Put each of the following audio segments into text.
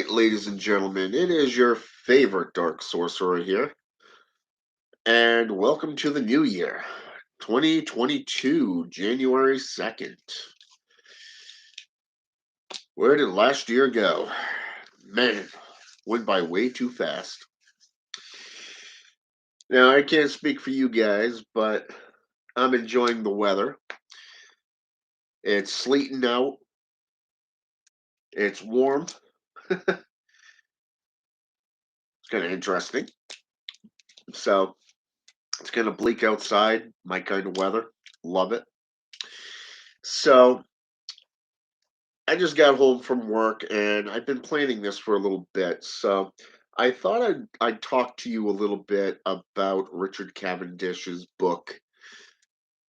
right, ladies and gentlemen, it is your favorite dark sorcerer here, and welcome to the new year, 2022, January 2nd. Where did last year go? Man, went by way too fast. Now, I can't speak for you guys, but I'm enjoying the weather. It's sleeting out, it's warm, it's kind of interesting. So, it's kind of bleak outside, my kind of weather. Love it. So, I just got home from work and I've been planning this for a little bit. So I thought I'd talk to you a little bit about Richard Cavendish's book,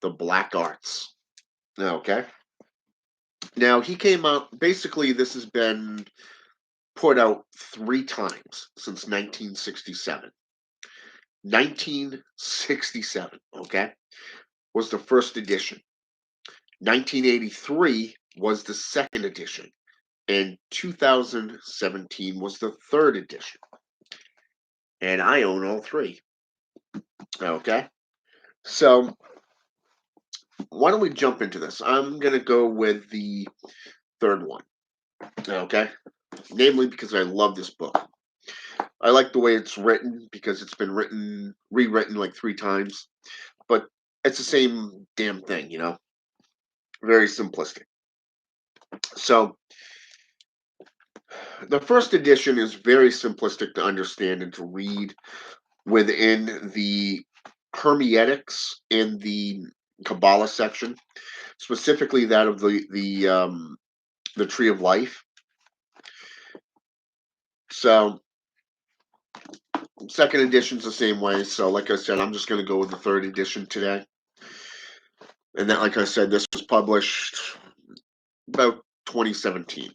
The Black Arts. Okay. Now he came out, basically, this has been put out three times since 1967. 1967, okay, was the first edition. 1983 was the second edition. And 2017 was the third edition. And I own all three. Okay. So why don't we jump into this? I'm going to go with the third one. Okay. Namely because I love this book. I like the way it's written because it's been rewritten like three times. But it's the same damn thing, Very simplistic. So the first edition is very simplistic to understand and to read within the Hermeneutics in the Kabbalah section, specifically that of the Tree of Life. So, second edition's the same way. So, like I said, I'm just going to go with the third edition today. And that, like I said, this was published about 2017.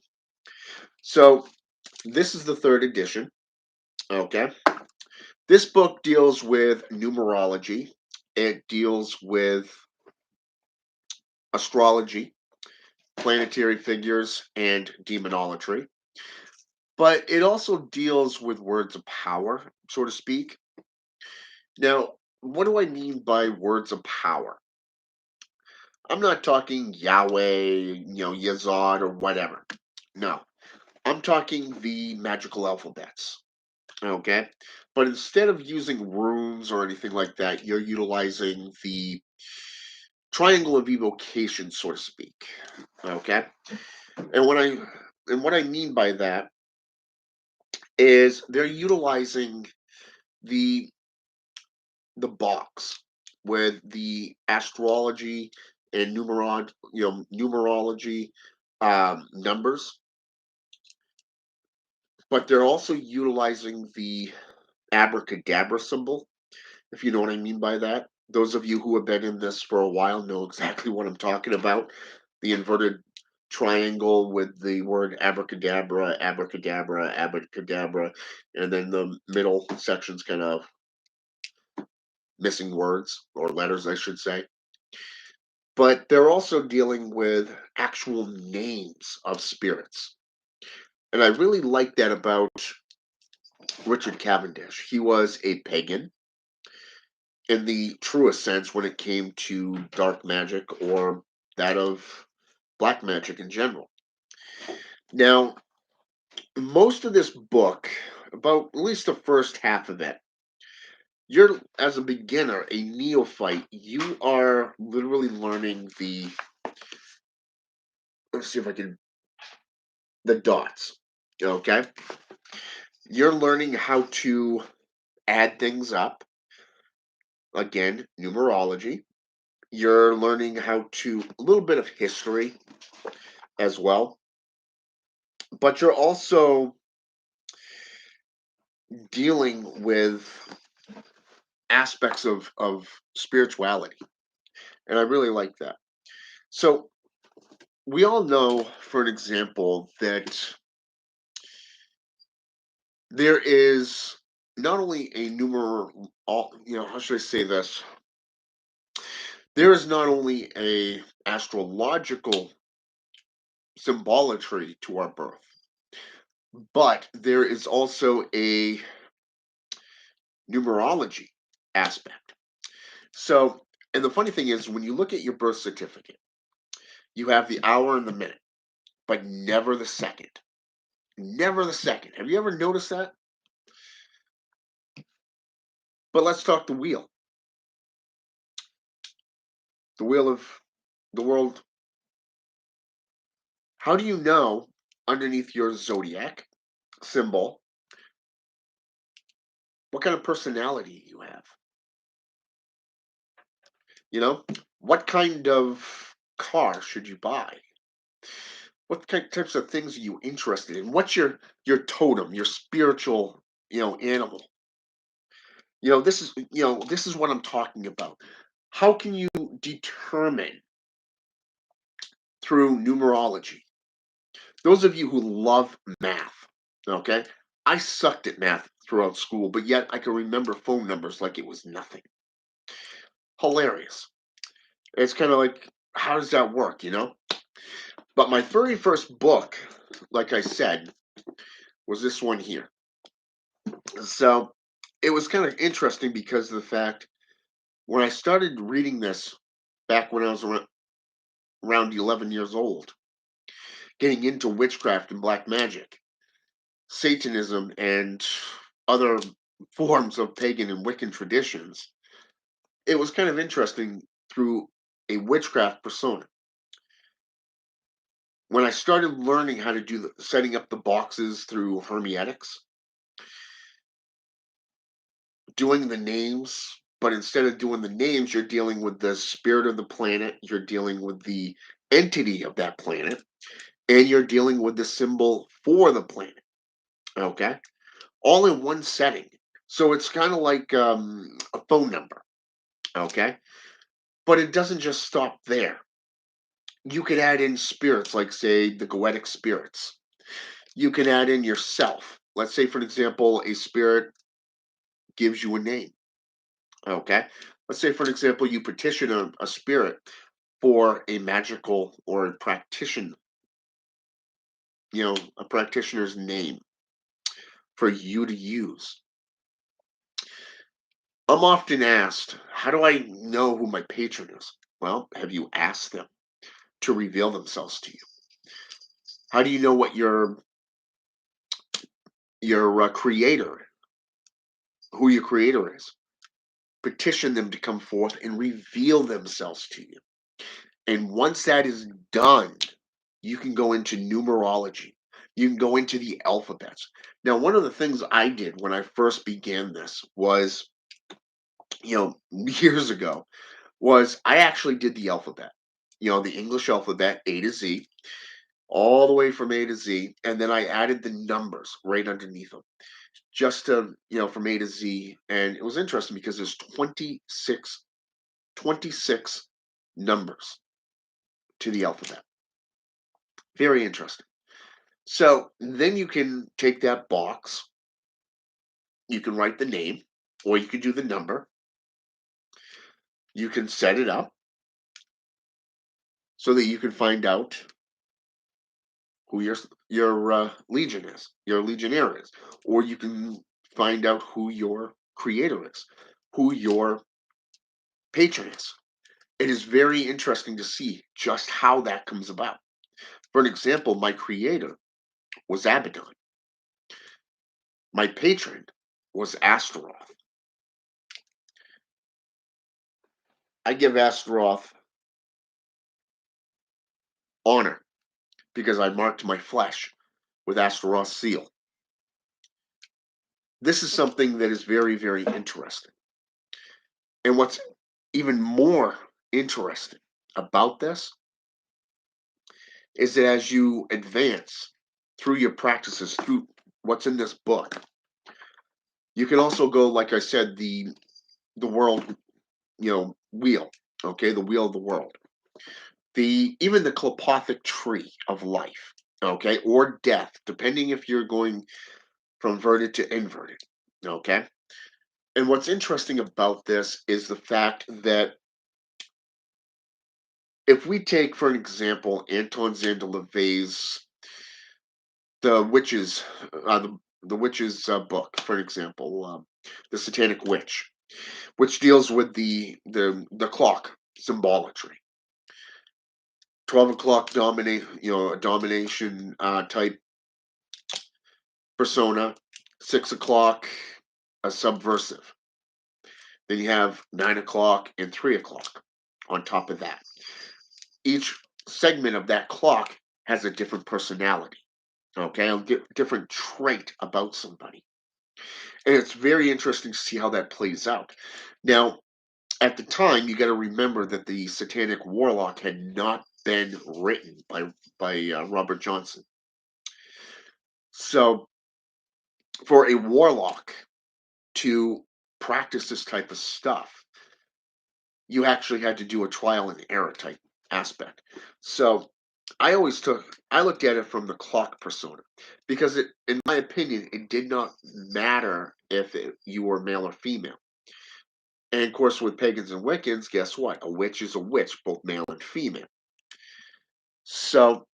So, this is the third edition. Okay. This book deals with numerology. It deals with astrology, planetary figures, and demonology. But it also deals with words of power, so to speak. Now, what do I mean by words of power? I'm not talking Yahweh, Yazad, or whatever. No, I'm talking the magical alphabets. Okay? But instead of using runes or anything like that, you're utilizing the triangle of evocation, so to speak. Okay? And what I mean by that is they're utilizing the the box with the astrology and numerology numbers, but they're also utilizing the abracadabra symbol, if you know what I mean by that. Those of you who have been in this for a while know exactly what I'm talking about. The inverted triangle with the word abracadabra, abracadabra, abracadabra, and then the middle section's kind of missing words or letters, I should say. But they're also dealing with actual names of spirits. And I really like that about Richard Cavendish. He was a pagan in the truest sense when it came to dark magic or that of black magic in general. Now, most of this book, about at least the first half of it, you're, as a beginner, a neophyte, you are literally learning let's see if I can, the dots. Okay? You're learning how to add things up. Again, numerology. You're learning how to, a little bit of history as well. But you're also dealing with aspects of spirituality. And I really like that. So we all know, for an example, that there is not only a how should I say this? There is not only a astrological symbolatry to our birth, but there is also a numerology aspect. So, and the funny thing is, when you look at your birth certificate, you have the hour and the minute, but never the second. Never the second. Have you ever noticed that? But let's talk the wheel. The wheel of the world. How do you know underneath your zodiac symbol what kind of personality you have? You know, what kind of car should you buy? What types of things are you interested in? What's your totem, your spiritual, animal? This is what I'm talking about. How can you determine through numerology? Those of you who love math, okay? I sucked at math throughout school, but yet I can remember phone numbers like it was nothing. Hilarious. It's kind of like, how does that work, But my very first book, like I said, was this one here. So it was kind of interesting because of the fact when I started reading this back when I was around 11 years old, getting into witchcraft and black magic, Satanism, and other forms of pagan and Wiccan traditions, it was kind of interesting through a witchcraft persona. When I started learning how to do setting up the boxes through hermeatics, doing the names, but instead of doing the names, you're dealing with the spirit of the planet, you're dealing with the entity of that planet, and you're dealing with the symbol for the planet. Okay, all in one setting. So it's kind of like a phone number. Okay, but it doesn't just stop there. You could add in spirits, like say the goetic spirits. You can add in yourself. Let's say, for example, a spirit gives you a name. Okay, let's say, for example, you petition a spirit for a magical or a practitioner, a practitioner's name for you to use. I'm often asked, how do I know who my patron is? Well, have you asked them to reveal themselves to you? How do you know what your creator, who your creator is? Petition them to come forth and reveal themselves to you. And once that is done, you can go into numerology. You can go into the alphabets. Now, one of the things I did when I first began this was, years ago, was I actually did the alphabet. The English alphabet, A to Z, all the way from A to Z, and then I added the numbers right underneath them, just to, from A to Z. And it was interesting because there's 26 numbers to the alphabet. Very interesting. So then you can take that box, you can write the name, or you can do the number. You can set it up so that you can find out who your legion is, your legionnaire is, or you can find out who your creator is, who your patron is. It is very interesting to see just how that comes about. For an example, my creator was Abaddon. My patron was Astaroth. I give Astaroth honor because I marked my flesh with Astaroth's seal. This is something that is very, very interesting. And what's even more interesting about this is that as you advance through your practices, through what's in this book, you can also go, like I said, the world, wheel, okay, the wheel of the world. Even the clepothic tree of life, okay, or death, depending if you're going from verted to inverted, okay. And what's interesting about this is the fact that if we take, for an example, Anton Szandor LaVey's the witches, the witches book, for example, the Satanic Witch, which deals with the clock symbolatry. 12 o'clock dominate, a domination type persona. 6 o'clock, a subversive. Then you have 9 o'clock and 3 o'clock on top of that. Each segment of that clock has a different personality, okay, a different trait about somebody. And it's very interesting to see how that plays out. Now, at the time, you got to remember that the Satanic Warlock had not been written by Robert Johnson. So, for a warlock to practice this type of stuff, you actually had to do a trial and error type aspect. So, I looked at it from the clock persona because in my opinion, it did not matter if you were male or female. And of course, with pagans and Wiccans, guess what? A witch is a witch, both male and female. So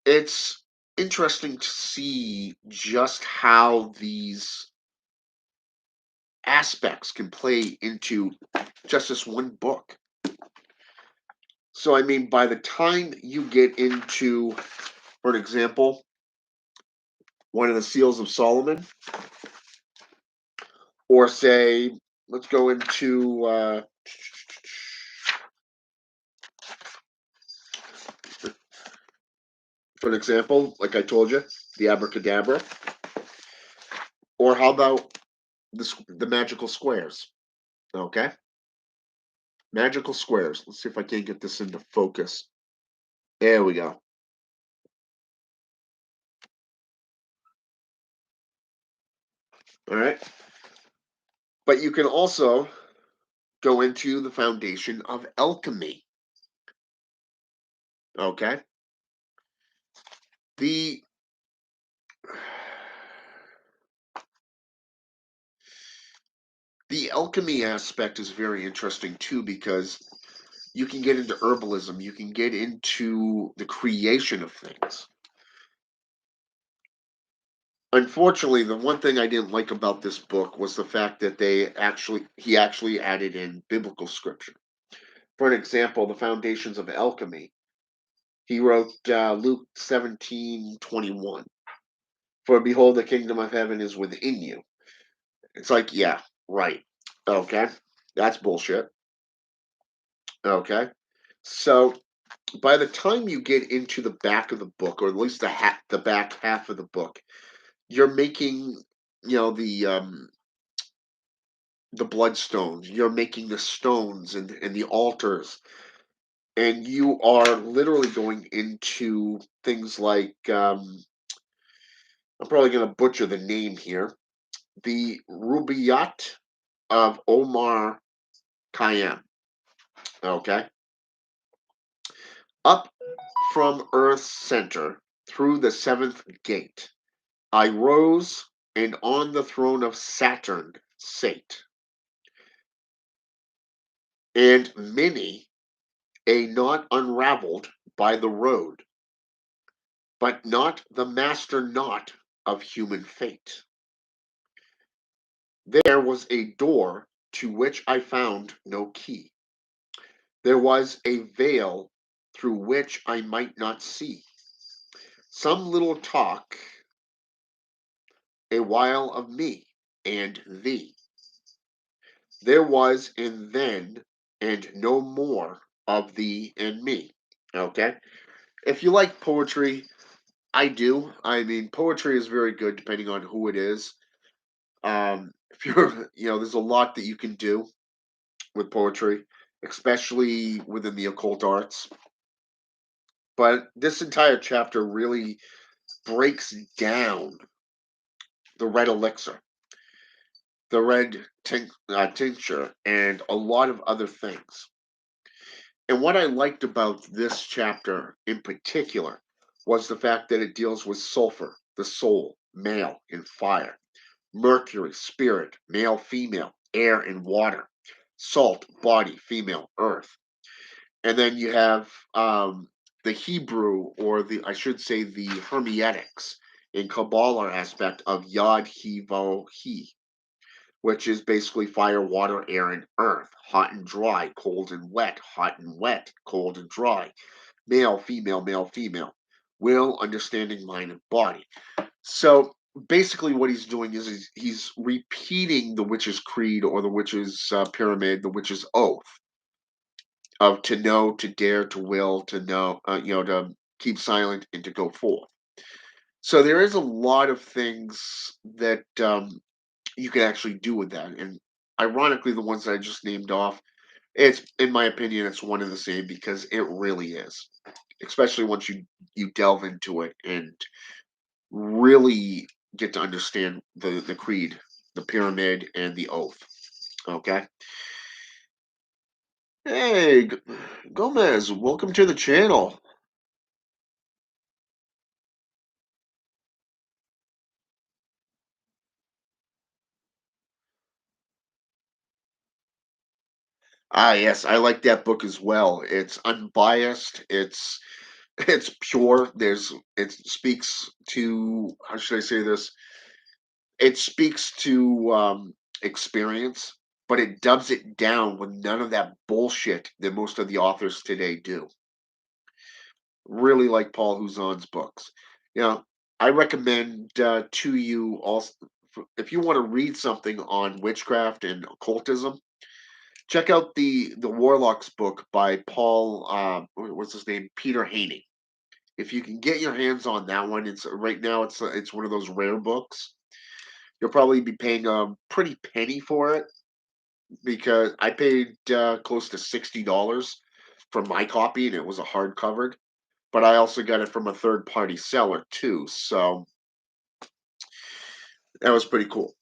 it's interesting to see just how these aspects can play into just this one book. So, I mean, by the time you get into, for an example, one of the Seals of Solomon, or say, let's go into, for an example, like I told you, the Abracadabra, or how about the magical squares? Okay, magical squares. Let's see if I can get this into focus. There we go. All right. But you can also go into the foundation of alchemy. Okay. The the alchemy aspect is very interesting too because you can get into herbalism, you can get into the creation of things. Unfortunately, the one thing I didn't like about this book was the fact that he actually added in biblical scripture. For an example, the foundations of alchemy. He wrote Luke 17:21. For behold, the kingdom of heaven is within you. It's like, yeah, right. Okay. That's bullshit. Okay. So by the time you get into the back of the book, or at least the back half of the book, you're making, the bloodstones. You're making the stones and the altars, and you are literally going into things like I'm probably going to butcher the name here. The Rubaiyat of Omar Khayyam. Okay, up from Earth's center through the seventh gate, I rose, and on the throne of Saturn sate, and many a knot unraveled by the road, but not the master knot of human fate. There was a door to which I found no key. There was a veil through which I might not see. Some little talk a while of me and thee. There was and then and no more of thee and me. Okay? If you like poetry, I do. I mean, poetry is very good depending on who it is. If you're, there's a lot that you can do with poetry, especially within the occult arts. But this entire chapter really breaks down the red elixir, the red tincture, and a lot of other things. And what I liked about this chapter in particular was the fact that it deals with sulfur, the soul, male, and fire, mercury, spirit, male, female, air, and water, salt, body, female, earth. And then you have the Hebrew, or the I should say the Hermeetics in Kabbalah aspect of Yod He Vo He, which is basically fire, water, air, and earth, hot and dry, cold and wet, hot and wet, cold and dry, male, female, will, understanding, mind, and body. So basically, what he's doing is he's repeating the witch's creed, or the witch's pyramid, the witch's oath of to know, to dare, to will, to know, to keep silent and to go forth. So there is a lot of things that you can actually do with that. And ironically, the ones that I just named off, it's, in my opinion, it's one and the same, because it really is. Especially once you delve into it and really get to understand the creed, the pyramid, and the oath. Okay. Hey, Gomez, welcome to the channel. Ah, yes, I like that book as well. It's unbiased. It's pure. It speaks to, how should I say this? It speaks to experience, but it dubs it down with none of that bullshit that most of the authors today do. Really like Paul Huzon's books. You know, I recommend to you also, if you want to read something on witchcraft and occultism, check out the Warlocks book by Paul. What's his name? Peter Haney. If you can get your hands on that one, it's right now. It's one of those rare books. You'll probably be paying a pretty penny for it, because I paid close to $60 for my copy, and it was a hardcover. But I also got it from a third party seller too, so that was pretty cool.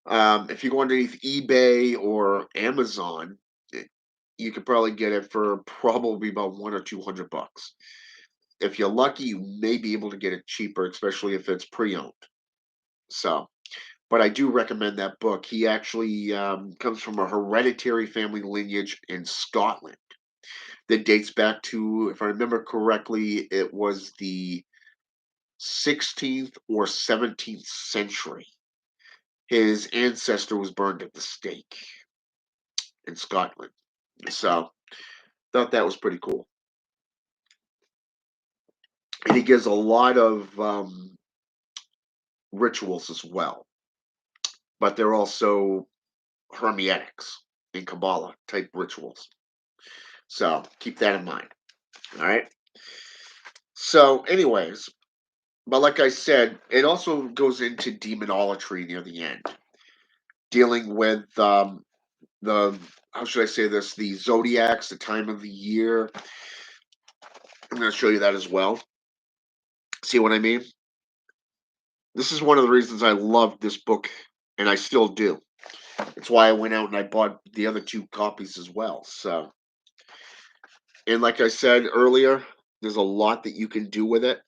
If you go underneath eBay or Amazon, you could probably get it for probably about 1 or 200 bucks. If you're lucky, you may be able to get it cheaper, especially if it's pre-owned. So, but I do recommend that book. He actually comes from a hereditary family lineage in Scotland that dates back to, if I remember correctly, it was the 16th or 17th century. His ancestor was burned at the stake in Scotland. So, thought that was pretty cool. And he gives a lot of rituals as well, but they're also Hermetics and Kabbalah type rituals. So keep that in mind. All right. So, anyways, but like I said, it also goes into demonolatry near the end, dealing with the, how should I say this, the Zodiacs, the time of the year. I'm going to show you that as well. See what I mean? This is one of the reasons I love this book, and I still do. It's why I went out and I bought the other two copies as well. So, and like I said earlier, there's a lot that you can do with it,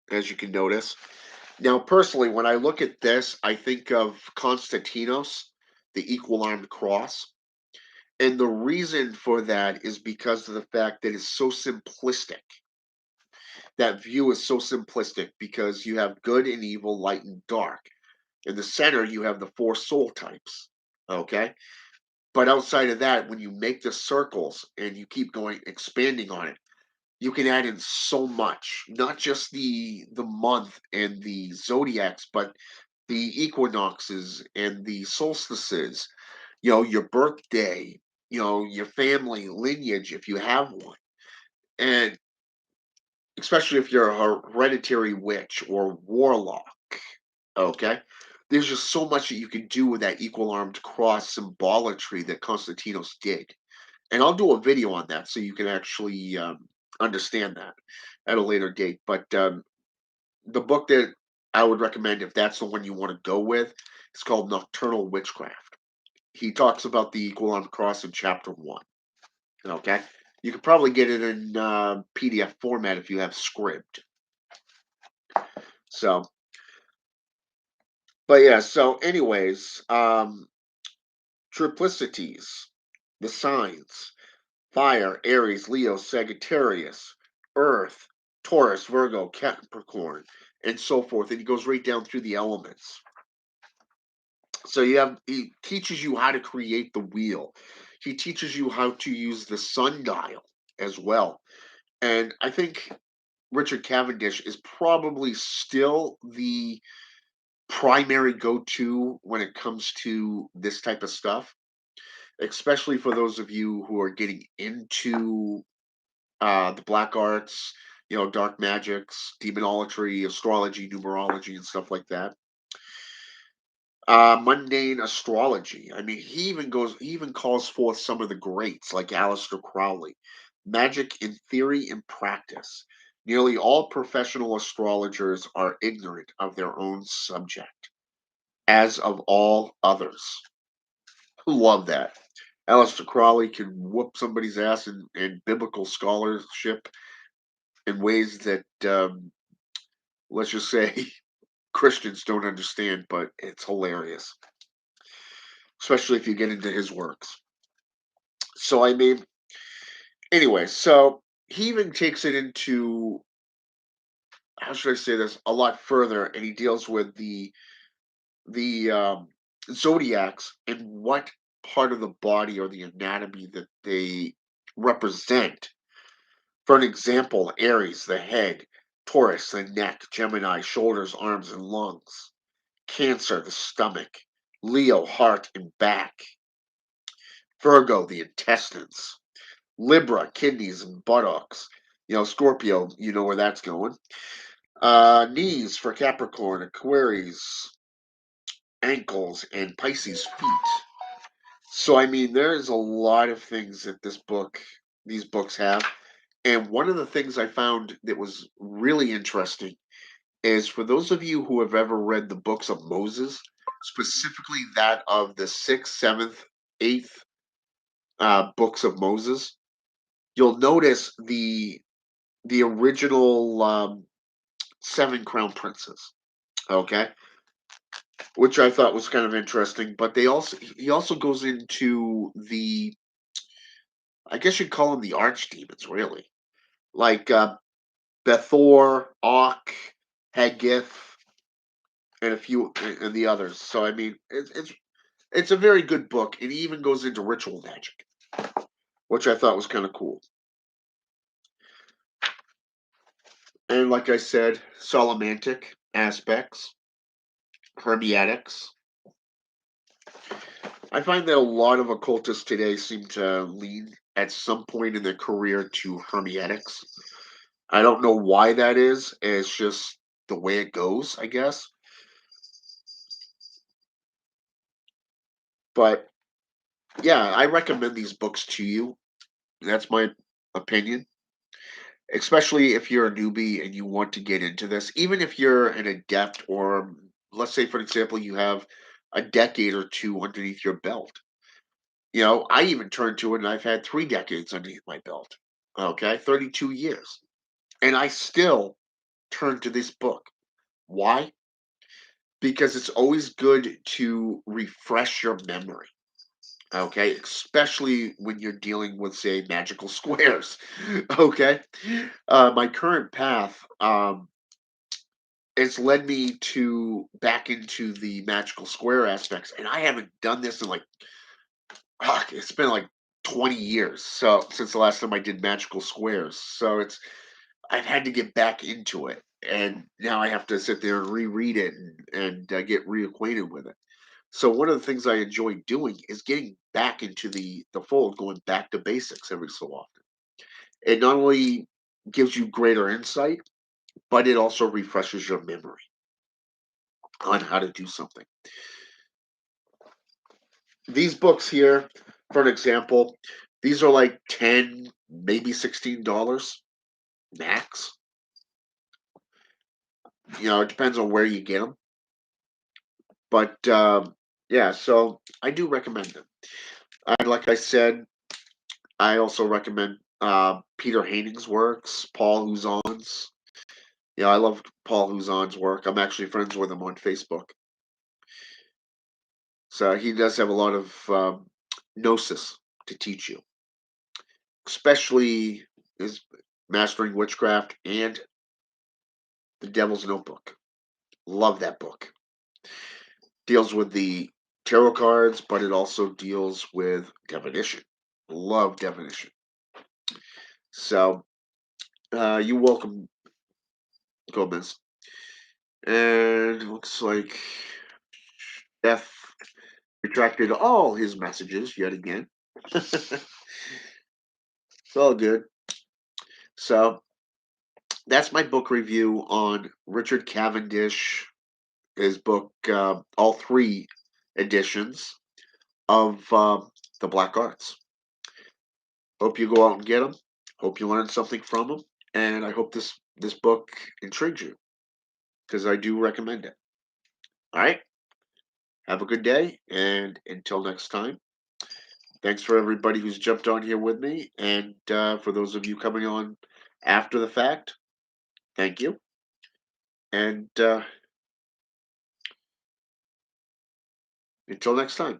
as you can notice. Now, personally, when I look at this, I think of Constantinos, the equal armed cross. And the reason for that is because of the fact that it's so simplistic. That view is so simplistic because you have good and evil, light and dark. In the center, you have the four soul types. Okay. But outside of that, when you make the circles and you keep going, expanding on it, you can add in so much, not just the month and the zodiacs, but the equinoxes and the solstices, your birthday, your family lineage, if you have one. And especially if you're a hereditary witch or warlock, okay? There's just so much that you can do with that equal armed cross symbolatry that Constantinos did. And I'll do a video on that so you can actually understand that at a later date. But the book that I would recommend, if that's the one you want to go with, is called Nocturnal Witchcraft. He talks about the equal armed cross in chapter 1. Okay? You could probably get it in PDF format if you have Scribd. So, but yeah, so anyways, triplicities, the signs. Fire, Aries, Leo, Sagittarius, Earth, Taurus, Virgo, Capricorn, and so forth. And he goes right down through the elements. So he teaches you how to create the wheel. He teaches you how to use the sundial as well. And I think Richard Cavendish is probably still the primary go-to when it comes to this type of stuff, especially for those of you who are getting into the black arts, dark magics, demonolatry, astrology, numerology, and stuff like that. Mundane astrology. I mean, he even calls forth some of the greats like Aleister Crowley. Magic in theory and practice. Nearly all professional astrologers are ignorant of their own subject, as of all others. Love that. Aleister Crowley can whoop somebody's ass in biblical scholarship in ways that, let's just say, Christians don't understand, but it's hilarious, especially if you get into his works. So, I mean, anyway, so he even takes it into, how should I say this, a lot further, and he deals with the zodiacs and what part of the body or the anatomy that they represent. For an example, Aries, the head; Taurus, the neck; Gemini, shoulders, arms, and lungs; Cancer, the stomach; Leo, heart and back; Virgo, the intestines; Libra, kidneys and buttocks. Scorpio, you know where that's going. Knees for Capricorn; Aquarius, ankles; and Pisces, feet. So I mean, there's a lot of things that these books have. And one of the things I found that was really interesting is for those of you who have ever read the books of Moses, specifically that of the sixth, seventh, eighth books of Moses, you'll notice the original seven crown princes. Okay, which I thought was kind of interesting. But he also goes into I guess you'd call them the archdemons, really, like Bethor, Och, Haggith, and a few and the others. So I mean, it's a very good book. It even goes into ritual magic, which I thought was kind of cool. And like I said, Solomantic aspects, Hermetics. I find that a lot of occultists today seem to lean at some point in their career to Hermetics. I don't know why that is. It's just the way it goes, I guess. But yeah, I recommend these books to you. That's my opinion. Especially if you're a newbie and you want to get into this, even if you're an adept, or let's say, for example, you have a decade or two underneath your belt. I even turned to it and I've had 3 decades underneath my belt. Okay, 32 years. And I still turn to this book. Why? Because it's always good to refresh your memory. Okay, especially when you're dealing with, say, magical squares. Okay, my current path, it's led me to back into the magical square aspects, and I haven't done this in like, it's been like 20 years. So since the last time I did magical squares, so I've had to get back into it, and now I have to sit there and reread it and get reacquainted with it. So one of the things I enjoy doing is getting back into the fold, going back to basics every so often. It not only gives you greater insight, but it also refreshes your memory on how to do something. These books here, for an example, these are like 10, maybe $16 max. It depends on where you get them. But yeah, so I do recommend them. And like I said, I also recommend Peter Hanning's works, Paul Huzon's. I love Paul Huzon's work. I'm actually friends with him on Facebook. So he does have a lot of gnosis to teach you, especially is Mastering Witchcraft and The Devil's Notebook. Love that book. Deals with the tarot cards, but it also deals with divination. Love divination. So, you're welcome, Gomez. And looks like Death retracted all his messages yet again. It's all good. So, that's my book review on Richard Cavendish, his book, all three editions of the Black Arts. Hope you go out and get them. Hope you learn something from them, and I hope this book intrigues you because I do recommend it. All right, have a good day, and until next time. Thanks for everybody who's jumped on here with me, and for those of you coming on after the fact, thank you. And until next time.